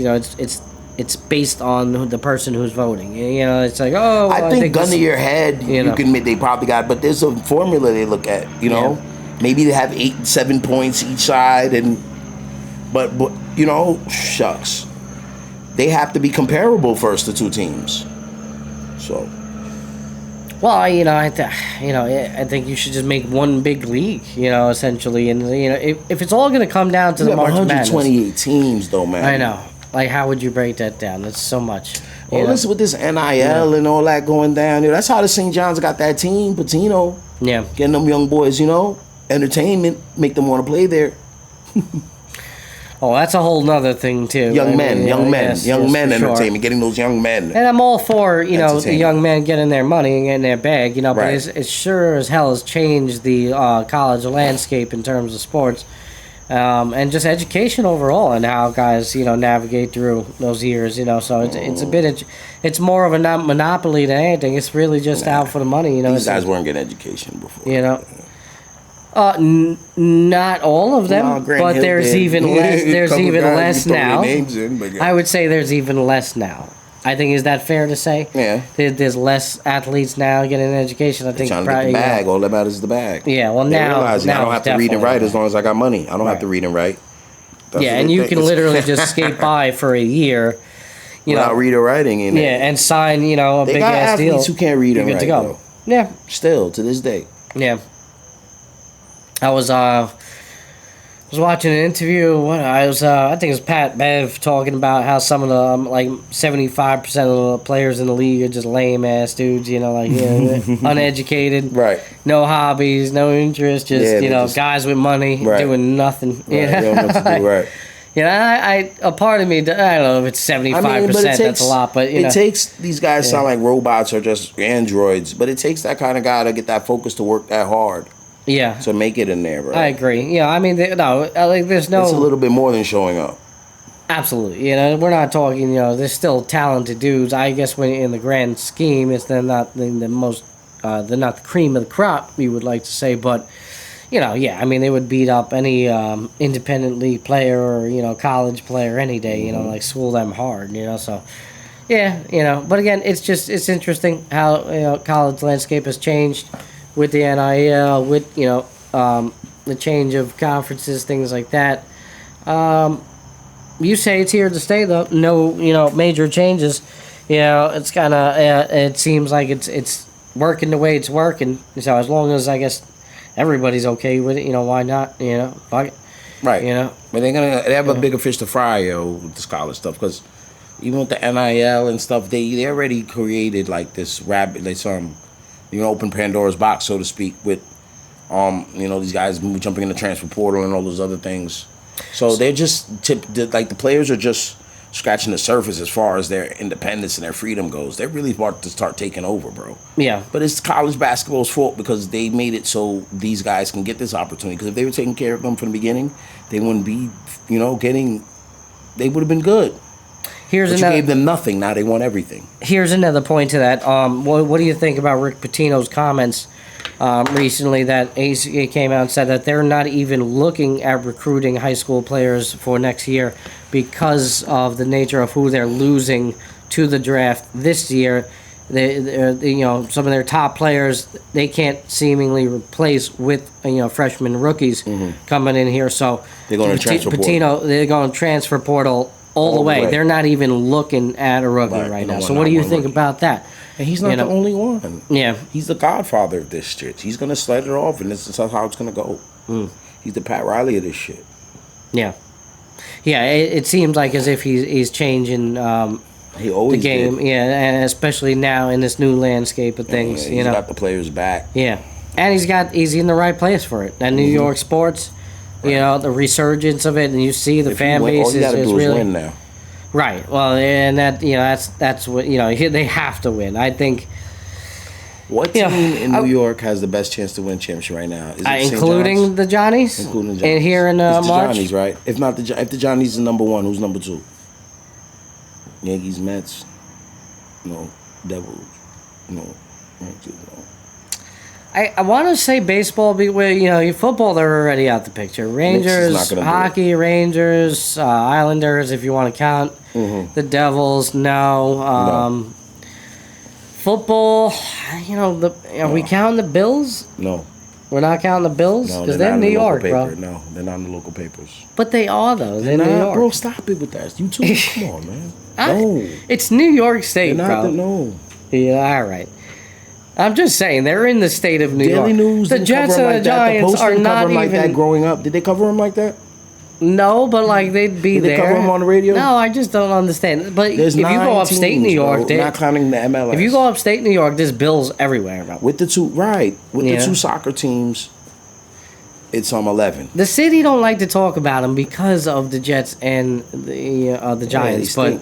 it's based on the person who's voting. It's like I think gun this- to your head, you can admit they probably got, but there's a formula they look at. Maybe they have 7 points each side, but shucks, they have to be comparable first, the two teams. So. Well, I think you should just make one big league, essentially, and if it's all going to come down to You the have March Madness. 128 teams, though, man. I know. Like, how would you break that down? That's so much. Well, listen, with this NIL and all that going down, that's how the St. John's got that team, Patino. Yeah. Getting them young boys, entertainment, make them want to play there. Oh, that's a whole nother thing too. Young men yes, for entertainment, sure. getting those young men. And I'm all for the Entertainment. young men getting their money and getting their bag, but Right. it sure as hell has changed the college landscape in terms of sports, and just education overall, and how guys navigate through those years. So it's a bit it's more of a monopoly than anything. It's really just out for the money. These guys weren't getting education before. Not all of them, No, Grant but Hill there's did. even less. There's Couple even guys, less you throw their now. names in, but yeah. I would say there's even less now. I think, is that fair to say? Yeah. There's less athletes now getting an education. I think Trying to get probably the bag. All that matters is the bag. Yeah, well, They now- realize now I don't it's have to read and write definitely as long as I got money. I don't have Right. to read and write. That's yeah, what and they you think. can literally just skate by for a year. Without reading or writing in it. Yeah, and sign a They big got ass deal. athletes who can't read You're and good to write, go. though. Yeah, Still, to this day. yeah. I was was watching an interview. I think it was Pat Bev talking about how some of the 75% of the players in the league are just lame ass dudes. Uneducated, Right. No hobbies, no interest, just guys with money Right. doing nothing. Right. They don't know what to do, right. A part of me, I don't know if it's 75%. That's a lot, but it takes these guys sound like robots or just androids, but it takes that kind of guy to get that focus to work that hard. Yeah, to make it in there, bro. I agree. There's no. It's a little bit more than showing up. Absolutely, we're not talking. There's still talented dudes. I guess when in the grand scheme, they're not the most. They're not the cream of the crop. We would like to say, but they would beat up any independent league player or college player any day. Like school them hard. So. Yeah, but again, it's interesting how college landscape has changed. With the NIL, with the change of conferences, things like that. You say it's here to stay, though. No, major changes. It's kind of. It seems like it's working the way it's working. So as long as I guess everybody's okay with it, why not? Fuck it. Right. But they have a bigger fish to fry, with this college stuff, because even with the NIL and stuff, they already created like this rabbit. Open Pandora's box, so to speak, with these guys jumping in the transfer portal and all those other things. So they're just the players are just scratching the surface as far as their independence and their freedom goes. They're really about to start taking over, bro. Yeah. But it's college basketball's fault because they made it so these guys can get this opportunity. Because if they were taking care of them from the beginning, they wouldn't be, they would have been good. You gave them nothing. Now they want everything. Here's another point to that. What do you think about Rick Pitino's comments recently that he came out and said that they're not even looking at recruiting high school players for next year because of the nature of who they're losing to the draft this year. Some of their top players they can't seemingly replace with freshman rookies coming in here. So they're going to transfer portal. They're going to transfer portal. All the way. They're not even looking at a rookie right now. So what do you think about that? And he's not the only one. Yeah. He's the godfather of this shit. He's going to slide it off, and this is how it's going to go. He's the Pat Riley of this shit. Yeah. Yeah, it seems like as if he's changing he always the game. Did. Yeah, and especially now in this new landscape of things. He's got the players back. Yeah. And he's in the right place for it. That New York sports... the resurgence of it, and you see the fan base all you gotta do is really win now. Right. Well, and that's what they have to win. I think. What team in New York has the best chance to win championship right now? Is it including the Johnnies? Including the Johnnies. And here in It's the March, Johnnies, right? If the Johnnies is number one, who's number two? Yankees, Mets, Devils, Yankees, I want to say baseball, your football, they're already out the picture. Rangers, hockey, Rangers, Islanders, if you want to count. The Devils, no. Football, are we counting the Bills? No. We're not counting the Bills? Because they're in New York, bro. No, they're not in the local papers. But they are, though. They're in New York. Bro, stop it with that. You too. Come on, man. No. It's New York State, bro. No. Yeah, all right. I'm just saying, they're in the state of New York. Daily News the Jets and the Giants are not even like that growing up. Did they cover them like that? No, but they'd be there. Did they cover them on the radio? No, I just don't understand. But there's if you go upstate teams, New York, not counting the MLS. If you go upstate New York, there's Bills everywhere, bro. With the two soccer teams, it's 11. The city don't like to talk about them because of the Jets and the Giants, but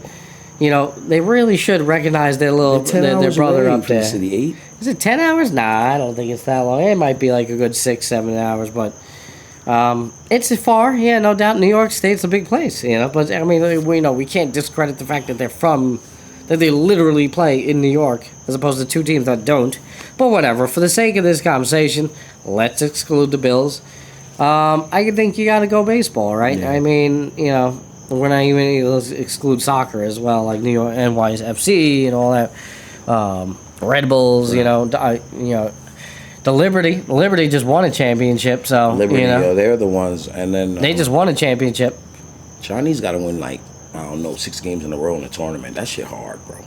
they really should recognize their their brother up there. The city, 8. Is it 10 hours? Nah, I don't think it's that long. It might be like a good 6-7 hours, but it's far. Yeah, no doubt. New York State's a big place, But I mean, we can't discredit the fact that that they literally play in New York, as opposed to two teams that don't. But whatever. For the sake of this conversation, let's exclude the Bills. I think you got to go baseball, right? Yeah. I mean, we're not even exclude soccer as well, like New York NYFC and all that. Red Bulls, the Liberty just won a championship, so Liberty, they're the ones, and then they just won a championship. Chinese got to win 6 games in a row in a tournament. That shit hard, bro.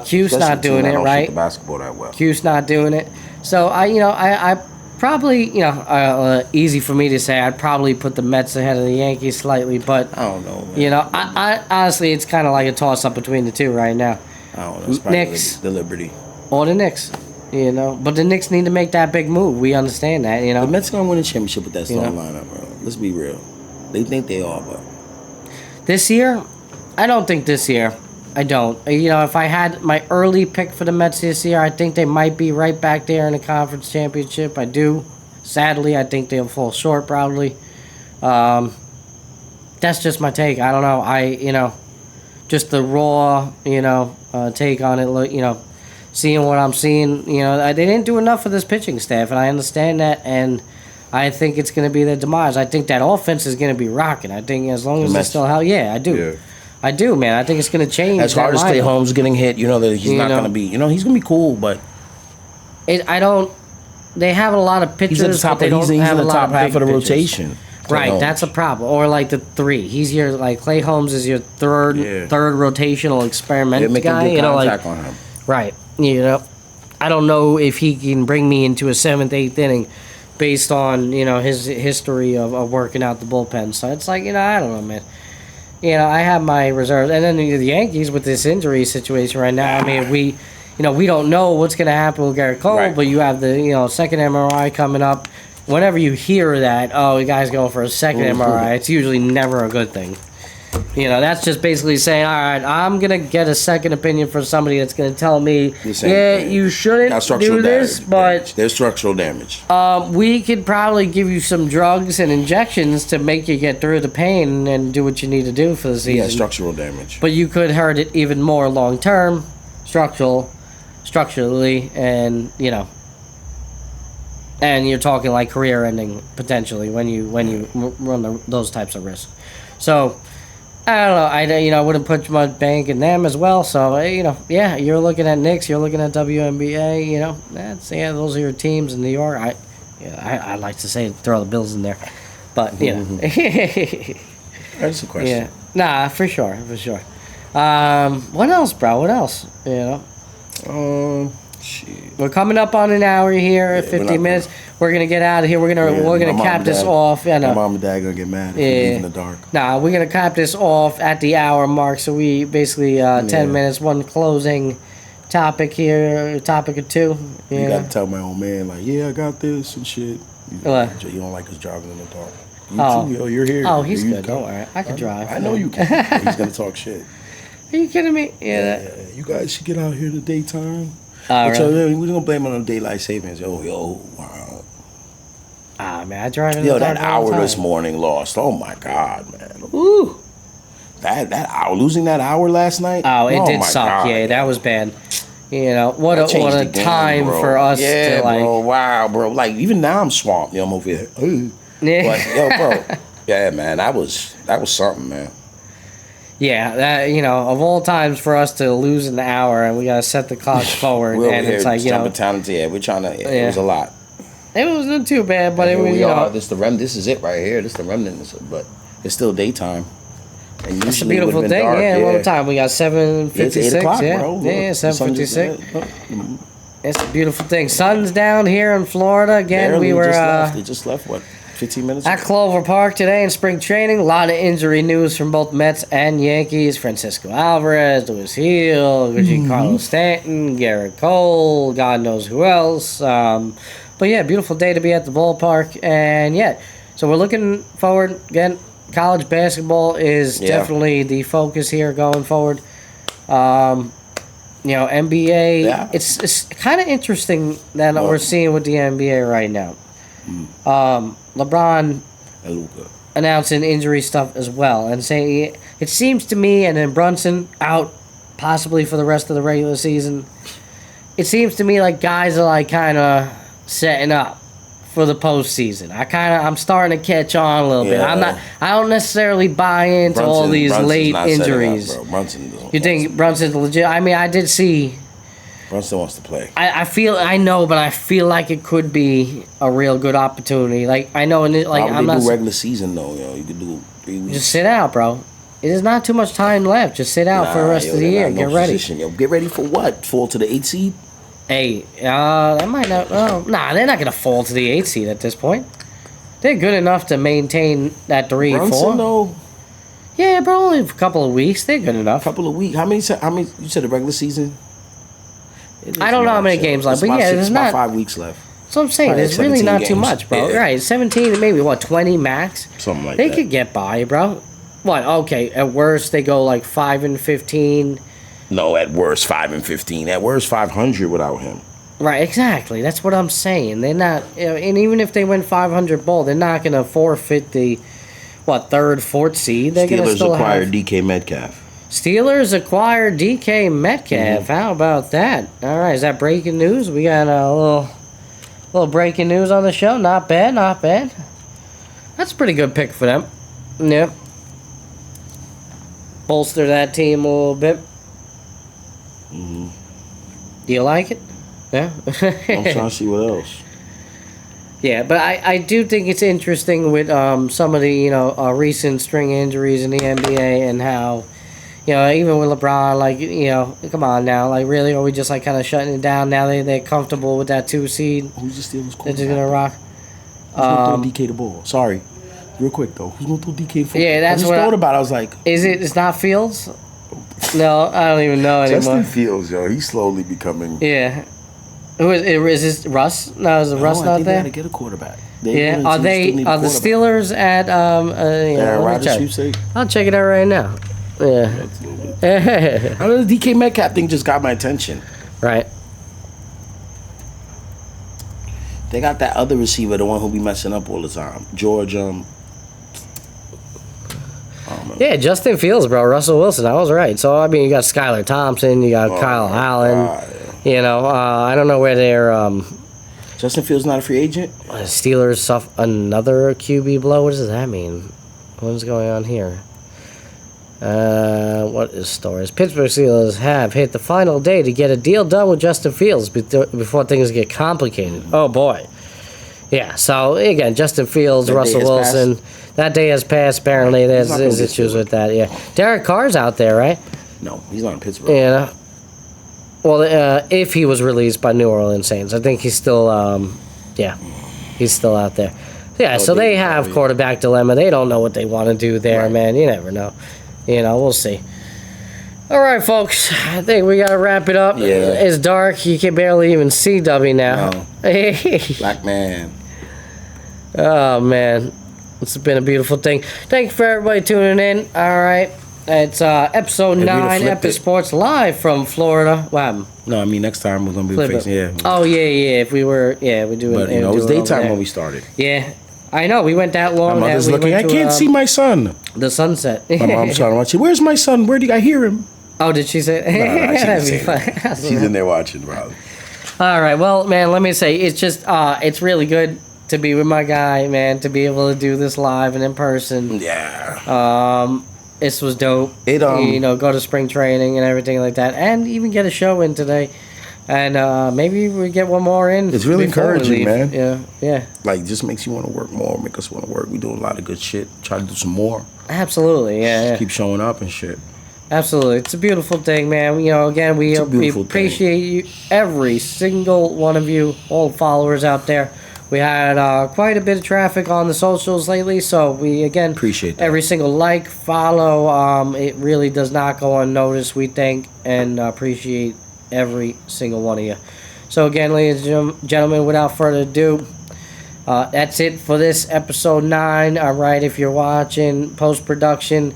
Q's not doing it right. The basketball that well. Q's not doing it. So I Probably, easy for me to say. I'd probably put the Mets ahead of the Yankees slightly, but I don't know, man. I honestly, it's kind of like a toss-up between the two right now. I don't know. It's probably Knicks. the Liberty. Or the Knicks, But the Knicks need to make that big move. We understand that, The Mets gonna win a championship with that starting know? lineup, bro. Let's be real. They think they are, but This year, I don't think this year. I don't. If I had my early pick for the Mets this year, I think they might be right back there in the conference championship. I do. Sadly, I think they'll fall short probably. That's just my take. I don't know. Just the raw, take on it. Seeing what I'm seeing. They didn't do enough for this pitching staff, and I understand that. And I think it's going to be their demise. I think that offense is going to be rocking. I think as long as they're still healthy, I do. Yeah. I do, man. I think it's going to change. as hard as Clay Holmes getting hit, that he's not gonna be. He's gonna be cool, but I don't. They have a lot of pitchers, he's at the top. but they don't He's have in a the lot top of half big of the pitchers. rotation. Clay Right, Holmes. that's a problem. Or like the three. He's your Clay Holmes is your third rotational experiment They're making guy. good contact on him. Right. I don't know if he can bring me into a 7th, 8th inning based on his history of working out the bullpen. So it's like I don't know, man. I have my reserves, and then the Yankees with this injury situation right now. I mean, we don't know what's going to happen with Gerrit Cole, Right. but you have the second MRI coming up. Whenever you hear that, the guy's going for a second MRI, it's usually never a good thing. That's just basically saying, all right, I'm going to get a second opinion from somebody that's going to tell me, thing. you shouldn't Got structural do this, damage. There's structural damage. we could probably give you some drugs and injections to make you get through the pain and do what you need to do for the season. Yeah, structural damage. But you could hurt it even more long term, structurally, and and you're talking like career ending potentially when you run those types of risks. So I don't know. I wouldn't put much bank in them as well. So you're looking at Knicks, you're looking at WNBA. Those are your teams in New York. I'd like to say throw the Bills in there, but That's a question. yeah, nah, for sure. What else, bro? What else? Shit. We're coming up on an hour here, 50 minutes. We're gonna get out of here. We're gonna cap this off. Yeah, My no. mom and dad gonna get mad if we Yeah. leave in the dark. Nah, we're gonna cap this off at the hour mark. So we basically 10 minutes, one closing topic here, topic or two. You Yeah. gotta tell my old man, like, I got this and shit. What? You don't like us driving in the dark. You Oh. too, yo, you're here. Oh, he's You good. come. Don't worry. I can drive. I know you can. He's gonna talk shit. Are you kidding me? Yeah. You guys should get out here in the daytime. All But, right. we're gonna blame it on daylight savings. Yo, wow. Man, I drive in Yo, the that dark all the hour this time. morning lost. Oh my God, man. Ooh. That hour, losing that hour last night. Oh, it did my suck. God. Yeah, that was bad. What That changed a the game, time bro. for us yeah, to like. bro. Wow, bro. Like even now I'm swamped. I'm over here. Yeah. But yo, bro. Yeah, man. That was something, man. Yeah, that of all times for us to lose an hour and we gotta set the clock forward, We're and over here it's like jumping town to we're trying to. It Yeah. was a lot. it wasn't too bad, but it Here was we are. This the This is it right here. This the remnant. But it's still daytime. And It's a usually it beautiful would've thing. been dark, Yeah, what time we got? 7:56. It's 8 o'clock, yeah, bro. yeah, The sun 7:56. just- It's a beautiful thing. Sun's down here in Florida again. Barely We were just left. They just left. What? 15 minutes. at Clover Park today in spring training. A lot of injury news from both Mets and Yankees. Francisco Alvarez, Luis Gerrit Cole, Stanton, Gerrit Cole, God knows who else. But yeah, beautiful day to be at the ballpark. And yeah, so we're looking forward. Again, college basketball is definitely the focus here going forward. NBA, Yeah. it's kind of interesting that we're seeing with the NBA right now. LeBron And Luka. announcing injury stuff as well and saying it seems to me, and then Brunson out possibly for the rest of the regular season. It seems to me like guys are like kind of setting up for the postseason. I'm starting to catch on a little bit. Yeah. I don't necessarily buy into all these Brunson's late not setting up, injuries. bro. Brunson doesn't You think Brunson's legit? I mean, I did see. Brunson wants to play. I feel but I feel like it could be a real good opportunity. Like I know, I'm not. do regular season though. You could do 3 weeks. Just sit out, bro. It is not too much time left. Just sit out for the rest of the year. Get ready. Yo, get ready for what? Fall to the 8th seed? Hey, that might not. Oh, nah, they're not gonna fall to the 8th seed at this point. They're good enough to maintain that 3-4. Brunson, though. Yeah, but only a couple of weeks. They're good enough. Couple of weeks. How many? You said the regular season? I don't know how many games left, but yeah, there's about not 5 weeks left. That's what I'm saying. Probably There's really 17 not too games. much, bro. Yeah. Right, 17, maybe what, 20 max? Something like they that. They could get by, bro. What? Okay, at worst they go like 5-15. No, at worst 5-15. At worst 500 without him. Right, exactly. That's what I'm saying. They're not, and even if they win 500 bowl, they're not gonna forfeit the third, fourth seed. They're gonna Steelers still acquired have. DK Metcalf. Steelers acquired DK Metcalf. How about that? All right, is that breaking news? We got a little breaking news on the show. Not bad, not bad. That's a pretty good pick for them. Yeah. Bolster that team a little bit. Do you like it? Yeah. I'm trying to see what else. Yeah, but I do think it's interesting with some of the recent string injuries in the NBA and how even with LeBron, come on now, like really, are we just like kind of shutting it down now? They're comfortable with that 2 seed. Who's the Steelers? They're just gonna rock. Who's gonna throw DK the ball? Sorry, real quick though. Who's gonna throw DK the ball? Yeah, that's I just what thought about. I was like, It's not Fields? No, I don't even know anymore. Justin Fields, yo, he's slowly becoming. Yeah. Who is this Russ? No, is Russ I not think there? They gotta get a quarterback. Yeah, are the Steelers at let me check. Sweepstakes? I'll check it out right now. Yeah. I know the DK Metcalf thing just got my attention. Right. They got that other receiver, the one who be messing up all the time. George, Yeah, Justin Fields, bro. Russell Wilson. I was right. So, I mean, you got Skylar Thompson. You got Kyle Allen. God. I don't know where they're... Justin Fields not a free agent? Steelers suffer another QB blow. What does that mean? What's going on here? What is stories? Pittsburgh Steelers have hit the final day to get a deal done with Justin Fields before things get complicated. Oh, boy. Yeah, so, again, Justin Fields, Russell Wilson... That day has passed, apparently. There's issues with that, yeah. Derek Carr's out there, right? No, he's not in Pittsburgh. Yeah. Well, if he was released by New Orleans Saints, I think he's still, he's still out there. Yeah, so they have quarterback dilemma. They don't know what they want to do there, right. Man. You never know. We'll see. All right, folks. I think we got to wrap it up. Yeah. It's dark. You can barely even see Dubby now. No. Black man. Oh, man. It's been a beautiful thing. Thank you for everybody tuning in. All right. It's episode 9, Epis Sports, live from Florida. Wow. No, I mean, next time we're going to be facing, yeah. Oh, yeah. If we were, we do it. But, it was daytime when we started. Yeah. I know. We went that long. My mother's looking. I can't see my son. The sunset. My mom's trying to watch it. Where's my son? I hear him? Oh, did she say? No, That'd be fun. She's in there watching, bro. All right. Well, man, let me say, it's just, it's really good to be with my guy, man, to be able to do this live and in person. Yeah. This was dope. Go to spring training and everything like that, and even get a show in today, and maybe we get one more in. It's really encouraging, man. Yeah. Like, just makes you want to work more, make us want to work. We doing a lot of good shit. Try to do some more. Absolutely, yeah. Keep showing up and shit. Absolutely, it's a beautiful thing, man. Again, we appreciate you, every single one of you, all followers out there. We had quite a bit of traffic on the socials lately, so we, again, appreciate that. Every single like, follow, it really does not go unnoticed, we think, and appreciate every single one of you. So, again, ladies and gentlemen, without further ado, that's it for this episode 9. All right, if you're watching post-production,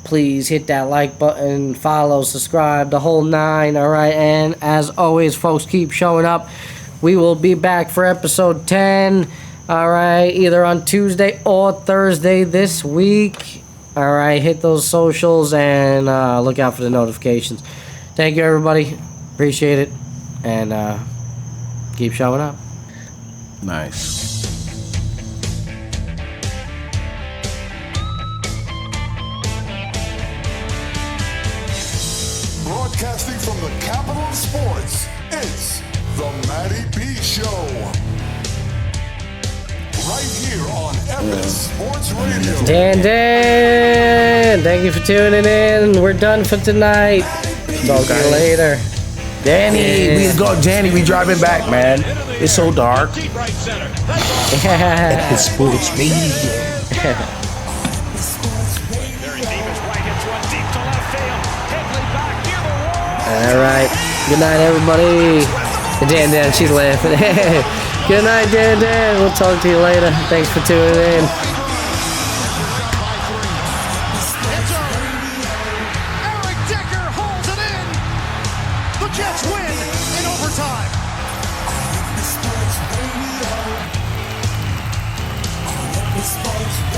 please hit that like button, follow, subscribe, the whole 9, all right? And as always, folks, keep showing up. We will be back for episode 10, all right, either on Tuesday or Thursday this week. All right, hit those socials and look out for the notifications. Thank you, everybody. Appreciate it. And keep showing up. Nice. Broadcasting from the capital of sports, it's the Matty B Show. Right here on Epis Sports Radio. Dan, thank you for tuning in. We're done for tonight. Talk to you later. Danny, we driving back, man. It's so dark. Deep right center. That ball It's sports media. Very deep as right hits one deep to left field. Headley back near the wall. All right. Good night, everybody. Dan, she's laughing. Good night, Dan. We'll talk to you later. Thanks for tuning in. Eric Decker holds it in. The Jets win in overtime. Sports Radio.